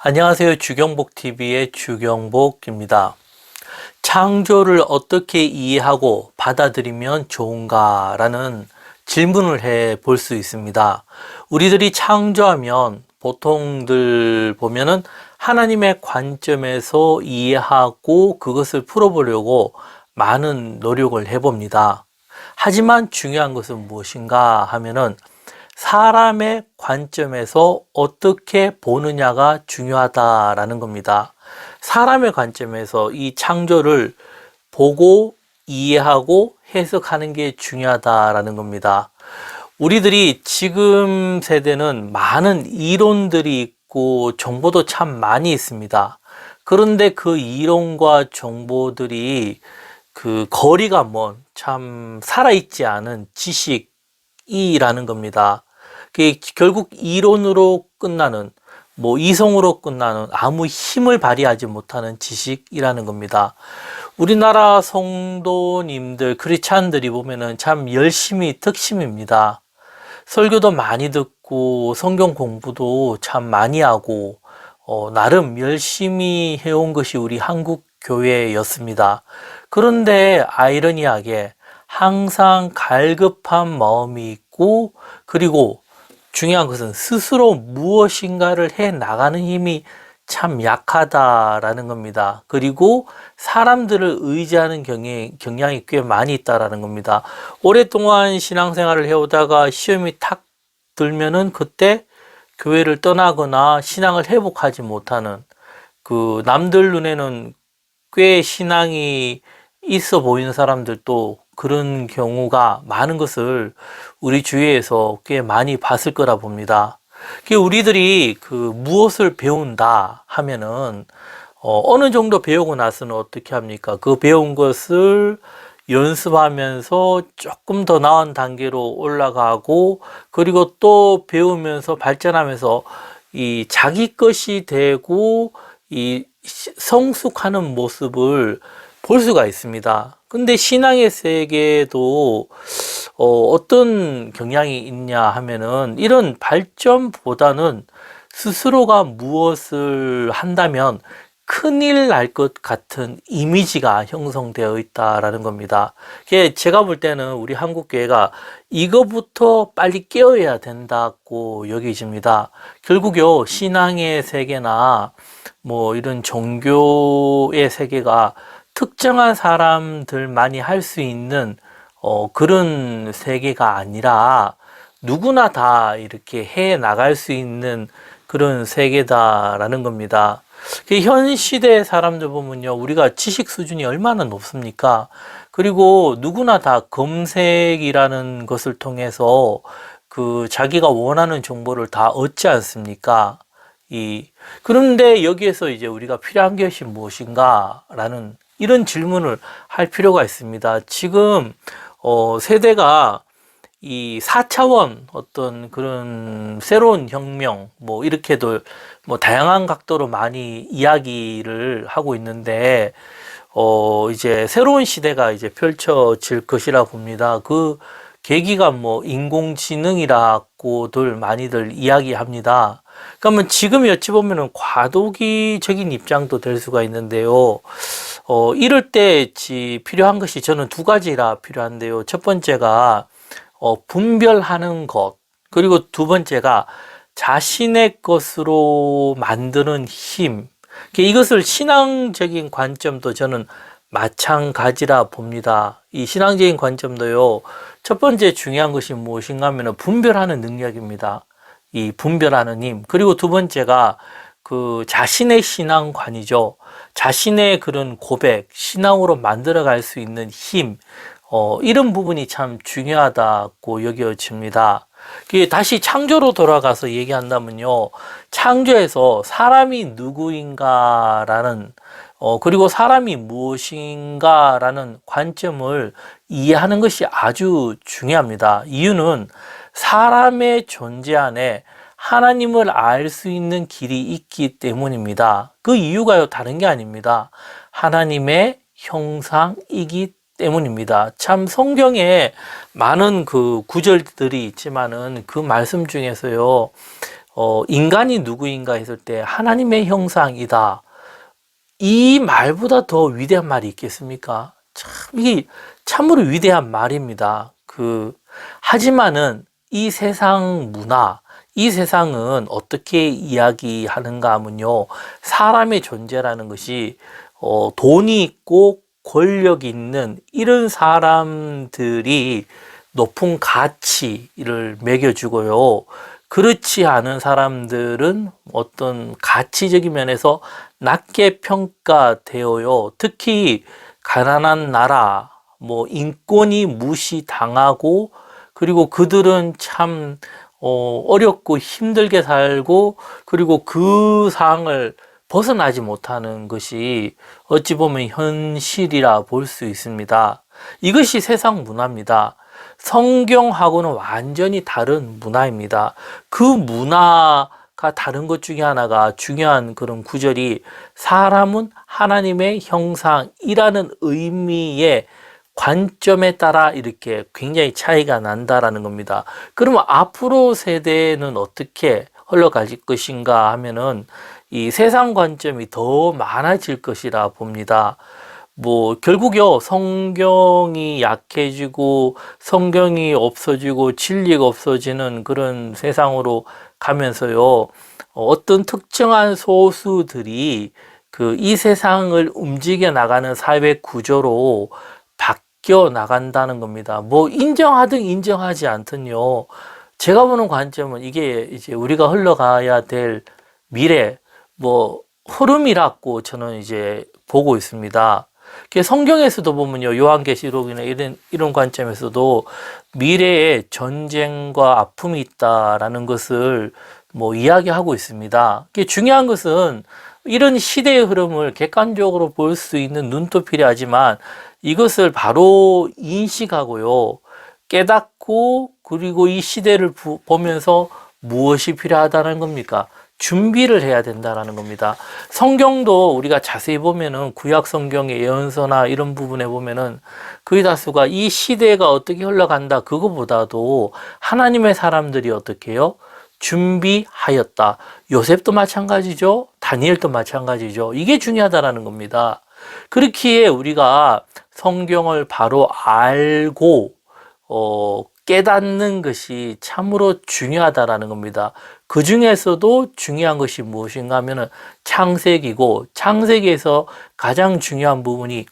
안녕하세요. 주경복TV의 주경복입니다. 창조를 어떻게 이해하고 받아들이면 좋은가라는 질문을 해 볼 수 있습니다. 우리들이 창조하면 보통들 보면은 하나님의 관점에서 이해하고 그것을 풀어보려고 많은 노력을 해봅니다. 하지만 중요한 것은 무엇인가 하면은 사람의 관점에서 어떻게 보느냐가 중요하다라는 겁니다. 사람의 관점에서 이 창조를 보고 이해하고 해석하는 게 중요하다라는 겁니다. 우리들이 지금 세대는 많은 이론들이 있고 정보도 참 많이 있습니다. 그런데 그 이론과 정보들이 그 거리가 먼 참 살아있지 않은 지식이라는 겁니다. 그게 결국 이론으로 끝나는, 이성으로 끝나는 아무 힘을 발휘하지 못하는 지식이라는 겁니다. 우리나라 성도님들, 크리스찬들이 보면은 참 열심히 득심입니다. 설교도 많이 듣고 성경 공부도 참 많이 하고 나름 열심히 해온 것이 우리 한국 교회였습니다. 그런데 아이러니하게 항상 갈급한 마음이 있고, 그리고 중요한 것은 스스로 무엇인가를 해 나가는 힘이 참 약하다라는 겁니다. 그리고 사람들을 의지하는 경향이 꽤 많이 있다라는 겁니다. 오랫동안 신앙생활을 해오다가 시험이 탁 들면은 그때 교회를 떠나거나 신앙을 회복하지 못하는, 그 남들 눈에는 꽤 신앙이 있어 보이는 사람들도 그런 경우가 많은 것을 우리 주위에서 꽤 많이 봤을 거라 봅니다. 우리들이 그 무엇을 배운다 하면은 어느 정도 배우고 나서는 어떻게 합니까? 그 배운 것을 연습하면서 조금 더 나은 단계로 올라가고, 그리고 또 배우면서 발전하면서 이 자기 것이 되고 이 성숙하는 모습을 볼 수가 있습니다. 근데 신앙의 세계도 어떤 경향이 있냐 하면은 이런 발전보다는 스스로가 무엇을 한다면 큰일 날 것 같은 이미지가 형성되어 있다라는 겁니다. 제가 볼 때는 우리 한국 교회가 이거부터 빨리 깨어야 된다고 여기집니다. 결국요, 신앙의 세계나 이런 종교의 세계가 특정한 사람들만이 할 수 있는 그런 세계가 아니라 누구나 다 이렇게 해 나갈 수 있는 그런 세계다라는 겁니다. 현 시대 사람들 보면요, 우리가 지식 수준이 얼마나 높습니까? 그리고 누구나 다 검색이라는 것을 통해서 그 자기가 원하는 정보를 다 얻지 않습니까? 그런데 여기에서 이제 우리가 필요한 것이 무엇인가라는 이런 질문을 할 필요가 있습니다. 지금 세대가 이 4차원 어떤 그런 새로운 혁명, 이렇게도 다양한 각도로 많이 이야기를 하고 있는데, 이제 새로운 시대가 이제 펼쳐질 것이라 봅니다. 그 계기가 인공지능이라고들 많이들 이야기합니다. 그러면 지금 어찌 보면은 과도기적인 입장도 될 수가 있는데요. 이럴 때 필요한 것이 저는 두 가지라 필요한데요. 첫 번째가 분별하는 것, 그리고 두 번째가 자신의 것으로 만드는 힘. 이것을 신앙적인 관점도 저는 마찬가지라 봅니다. 이 신앙적인 관점도요, 첫 번째 중요한 것이 무엇인가 하면 분별하는 능력입니다. 이 분별하는 힘. 그리고 두 번째가 그 자신의 신앙관이죠. 자신의 그런 고백, 신앙으로 만들어갈 수 있는 힘, 이런 부분이 참 중요하다고 여겨집니다. 다시 창조로 돌아가서 얘기한다면요, 창조에서 사람이 누구인가라는, 그리고 사람이 무엇인가라는 관점을 이해하는 것이 아주 중요합니다. 이유는 사람의 존재 안에 하나님을 알 수 있는 길이 있기 때문입니다. 그 이유가요, 다른 게 아닙니다. 하나님의 형상이기 때문입니다. 참 성경에 많은 그 구절들이 있지만은 그 말씀 중에서요, 인간이 누구인가 했을 때 하나님의 형상이다. 이 말보다 더 위대한 말이 있겠습니까? 참, 이 참으로 위대한 말입니다. 하지만은 이 세상 문화, 이 세상은 어떻게 이야기하는가 하면요. 사람의 존재라는 것이, 돈이 있고 권력이 있는 이런 사람들이 높은 가치를 매겨주고요. 그렇지 않은 사람들은 어떤 가치적인 면에서 낮게 평가되어요. 특히 가난한 나라, 인권이 무시당하고, 그리고 그들은 참 어렵고 힘들게 살고, 그리고 그 상을 벗어나지 못하는 것이 어찌 보면 현실이라 볼 수 있습니다. 이것이 세상 문화입니다. 성경하고는 완전히 다른 문화입니다. 그 문화가 다른 것 중에 하나가 중요한 그런 구절이 사람은 하나님의 형상이라는 의미의 관점에 따라 이렇게 굉장히 차이가 난다라는 겁니다. 그러면 앞으로 세대는 어떻게 흘러갈 것인가 하면은 이 세상 관점이 더 많아질 것이라 봅니다. 결국요, 성경이 약해지고, 성경이 없어지고, 진리가 없어지는 그런 세상으로 가면서요, 어떤 특정한 소수들이 이 세상을 움직여 나가는 사회 구조로 바뀌어 나간다는 겁니다. 인정하든 인정하지 않든요, 제가 보는 관점은 이게 이제 우리가 흘러가야 될 미래, 흐름이라고 저는 이제 보고 있습니다. 성경에서도 보면요, 요한계시록이나 이런 관점에서도 미래에 전쟁과 아픔이 있다라는 것을 이야기하고 있습니다. 중요한 것은 이런 시대의 흐름을 객관적으로 볼 수 있는 눈도 필요하지만 이것을 바로 인식하고요, 깨닫고, 그리고 이 시대를 보면서 무엇이 필요하다는 겁니까? 준비를 해야 된다라는 겁니다. 성경도 우리가 자세히 보면은 구약 성경의 예언서나 이런 부분에 보면은 거의 다수가 이 시대가 어떻게 흘러간다 그거보다도 하나님의 사람들이 어떻게 해요? 준비하였다. 요셉도 마찬가지죠. 다니엘도 마찬가지죠. 이게 중요하다라는 겁니다. 그렇기에 우리가 성경을 바로 알고 깨닫는 것이 참으로 중요하다라는 겁니다. 그 중에서도 중요한 것이 무엇인가 하면은 창세기고, 창세기에서 가장 중요한 부분이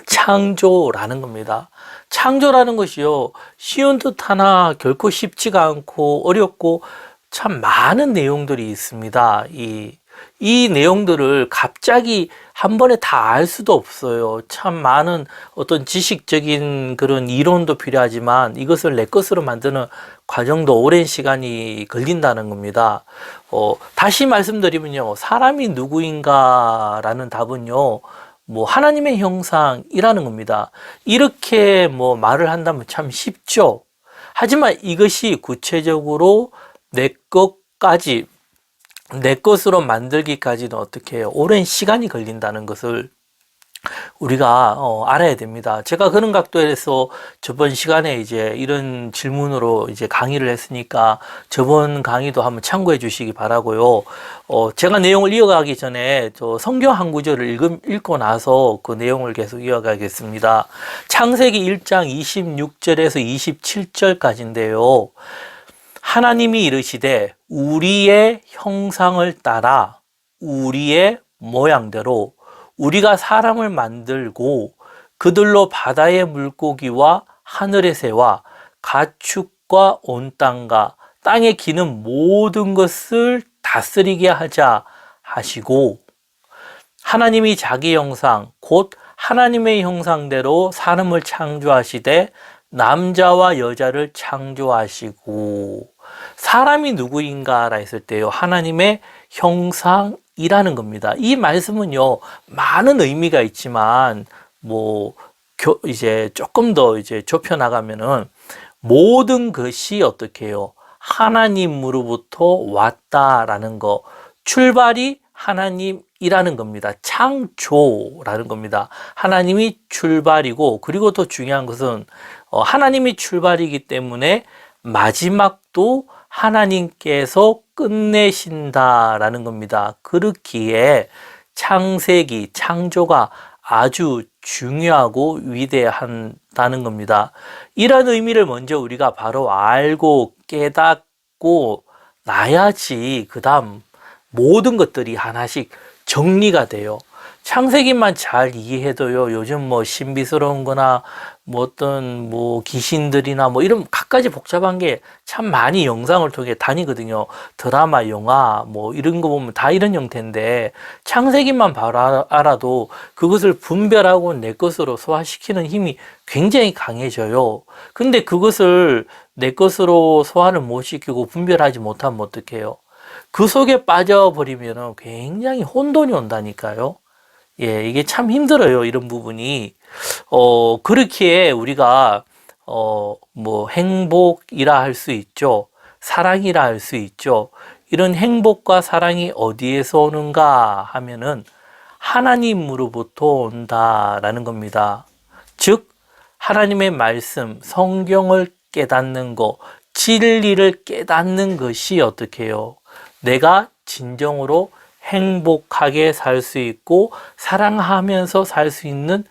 창조라는 겁니다. 창조라는 것이요, 쉬운 듯 하나 결코 쉽지가 않고 어렵고 참 많은 내용들이 있습니다. 이 내용들을 갑자기 한 번에 다 알 수도 없어요. 참 많은 어떤 지식적인 그런 이론도 필요하지만 이것을 내 것으로 만드는 과정도 오랜 시간이 걸린다는 겁니다. 다시 말씀드리면요, 사람이 누구인가라는 답은요, 하나님의 형상이라는 겁니다. 이렇게 말을 한다면 참 쉽죠. 하지만 이것이 구체적으로 내 것으로 만들기까지는 어떻게 해요? 오랜 시간이 걸린다는 것을 우리가 알아야 됩니다. 제가 그런 각도에서 저번 시간에 이제 이런 질문으로 이제 강의를 했으니까 저번 강의도 한번 참고해 주시기 바라고요. 제가 내용을 이어가기 전에 성경 한 구절을 읽고 나서 그 내용을 계속 이어가겠습니다. 창세기 1장 26절에서 27절까지인데요. 하나님이 이르시되 우리의 형상을 따라 우리의 모양대로 우리가 사람을 만들고 그들로 바다의 물고기와 하늘의 새와 가축과 온 땅과 땅에 기는 모든 것을 다스리게 하자 하시고, 하나님이 자기 형상 곧 하나님의 형상대로 사람을 창조하시되 남자와 여자를 창조하시고. 사람이 누구인가라 했을 때요, 하나님의 형상이라는 겁니다. 이 말씀은요, 많은 의미가 있지만 이제 조금 더 이제 좁혀 나가면은 모든 것이 어떻게 해요? 하나님으로부터 왔다라는 거, 출발이 하나님이라는 겁니다. 창조라는 겁니다. 하나님이 출발이고, 그리고 더 중요한 것은 하나님이 출발이기 때문에 마지막도 하나님께서 끝내신다라는 겁니다. 그렇기에 창세기, 창조가 아주 중요하고 위대한다는 겁니다. 이런 의미를 먼저 우리가 바로 알고 깨닫고 나야지 그 다음 모든 것들이 하나씩 정리가 돼요. 창세기만 잘 이해해도요, 요즘 뭐 신비스러운 거나 뭐 어떤 뭐 귀신들이나 뭐 이런 갖가지 복잡한 게 참 많이 영상을 통해 다니거든요. 드라마, 영화 뭐 이런 거 보면 다 이런 형태인데 창세기만 바로 알아도 그것을 분별하고 내 것으로 소화시키는 힘이 굉장히 강해져요. 근데 그것을 내 것으로 소화를 못 시키고 분별하지 못하면 어떡해요? 그 속에 빠져버리면 굉장히 혼돈이 온다니까요. 예, 이게 참 힘들어요, 이런 부분이. 그렇기에 우리가, 뭐, 행복이라 할 수 있죠. 사랑이라 할 수 있죠. 이런 행복과 사랑이 어디에서 오는가 하면은 하나님으로부터 온다라는 겁니다. 즉, 하나님의 말씀, 성경을 깨닫는 것, 진리를 깨닫는 것이 어떻게 해요? 내가 진정으로 행복하게 살 수 있고 사랑하면서 살 수 있는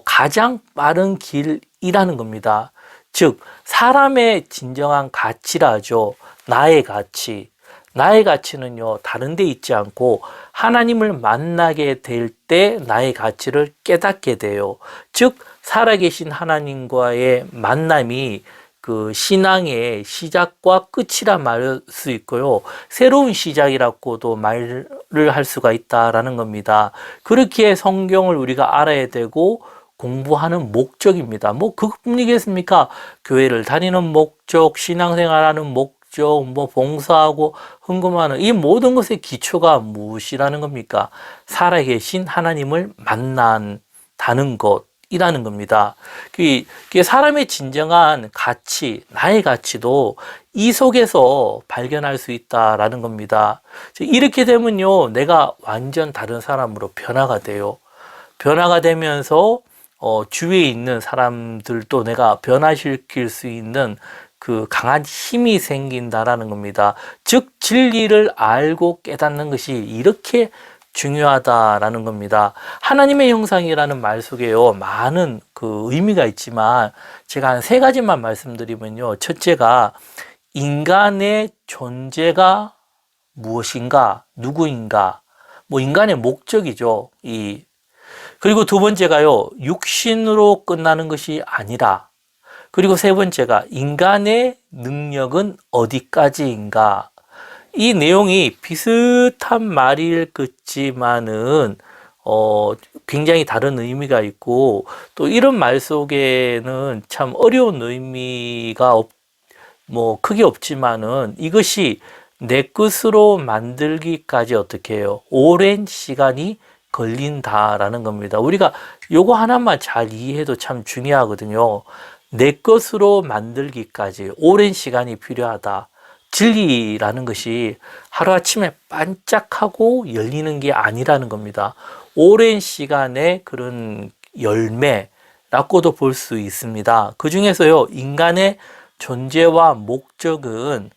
가장 빠른 길이라는 겁니다. 즉 사람의 진정한 가치라 하죠. 나의 가치. 나의 가치는요, 다른 데 있지 않고 하나님을 만나게 될 때 나의 가치를 깨닫게 돼요. 즉 살아계신 하나님과의 만남이 그 신앙의 시작과 끝이라 말할 수 있고요. 새로운 시작이라고도 말을 할 수가 있다라는 겁니다. 그렇기에 성경을 우리가 알아야 되고 공부하는 목적입니다. 뭐 그뿐이겠습니까? 교회를 다니는 목적, 신앙생활하는 목적, 뭐 봉사하고 헌금하는 이 모든 것의 기초가 무엇이라는 겁니까? 살아계신 하나님을 만난다는 것. 이라는 겁니다. 그게 사람의 진정한 가치, 나의 가치도 이 속에서 발견할 수 있다라는 겁니다. 이렇게 되면요, 내가 완전 다른 사람으로 변화가 돼요. 변화가 되면서 주위에 있는 사람들도 내가 변화시킬 수 있는 그 강한 힘이 생긴다라는 겁니다. 즉 진리를 알고 깨닫는 것이 이렇게 중요하다라는 겁니다. 하나님의 형상이라는 말 속에요, 많은 그 의미가 있지만 제가 한 세 가지만 말씀드리면요. 첫째가 인간의 존재가 무엇인가, 누구인가, 뭐 인간의 목적이죠. 그리고 두 번째가요, 육신으로 끝나는 것이 아니라, 그리고 세 번째가 인간의 능력은 어디까지인가. 이 내용이 비슷한 말일 것지만은 굉장히 다른 의미가 있고, 또 이런 말 속에는 참 어려운 의미가 뭐 크게 없지만은 이것이 내 것으로 만들기까지 어떻게 해요? 오랜 시간이 걸린다라는 겁니다. 우리가 요거 하나만 잘 이해해도 참 중요하거든요. 내 것으로 만들기까지 오랜 시간이 필요하다. 진리라는 것이 하루아침에 반짝하고 열리는 게 아니라는 겁니다. 오랜 시간의 그런 열매라고도 볼 수 있습니다. 그 중에서요, 인간의 존재와 목적은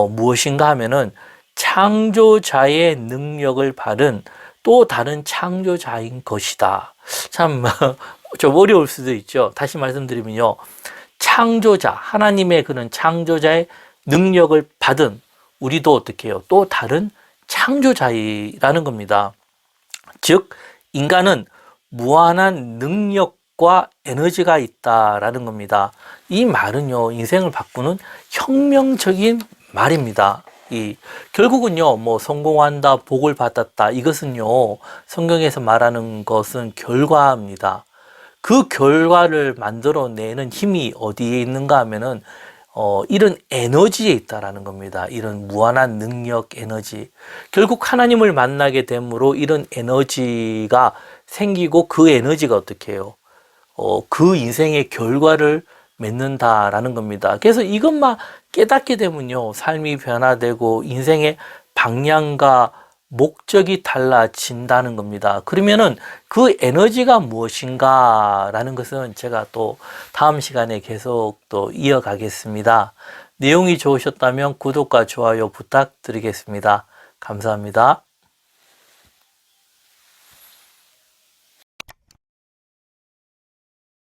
무엇인가 하면은 창조자의 능력을 받은 또 다른 창조자인 것이다. 참 좀 어려울 수도 있죠. 다시 말씀드리면요, 창조자, 하나님의 그런 창조자의 능력을 받은 우리도 어떻게 해요? 또 다른 창조자이라는 겁니다. 즉 인간은 무한한 능력과 에너지가 있다라는 겁니다. 이 말은요, 인생을 바꾸는 혁명적인 말입니다. 결국은요, 뭐 성공한다, 복을 받았다, 이것은요, 성경에서 말하는 것은 결과입니다. 그 결과를 만들어내는 힘이 어디에 있는가 하면은 이런 에너지에 있다라는 겁니다. 이런 무한한 능력, 에너지. 결국 하나님을 만나게 됨으로 이런 에너지가 생기고 그 에너지가 어떻게 해요? 그 인생의 결과를 맺는다라는 겁니다. 그래서 이것만 깨닫게 되면요, 삶이 변화되고 인생의 방향과 목적이 달라진다는 겁니다. 그러면은 그 에너지가 무엇인가라는 것은 제가 또 다음 시간에 계속 또 이어가겠습니다. 내용이 좋으셨다면 구독과 좋아요 부탁드리겠습니다. 감사합니다.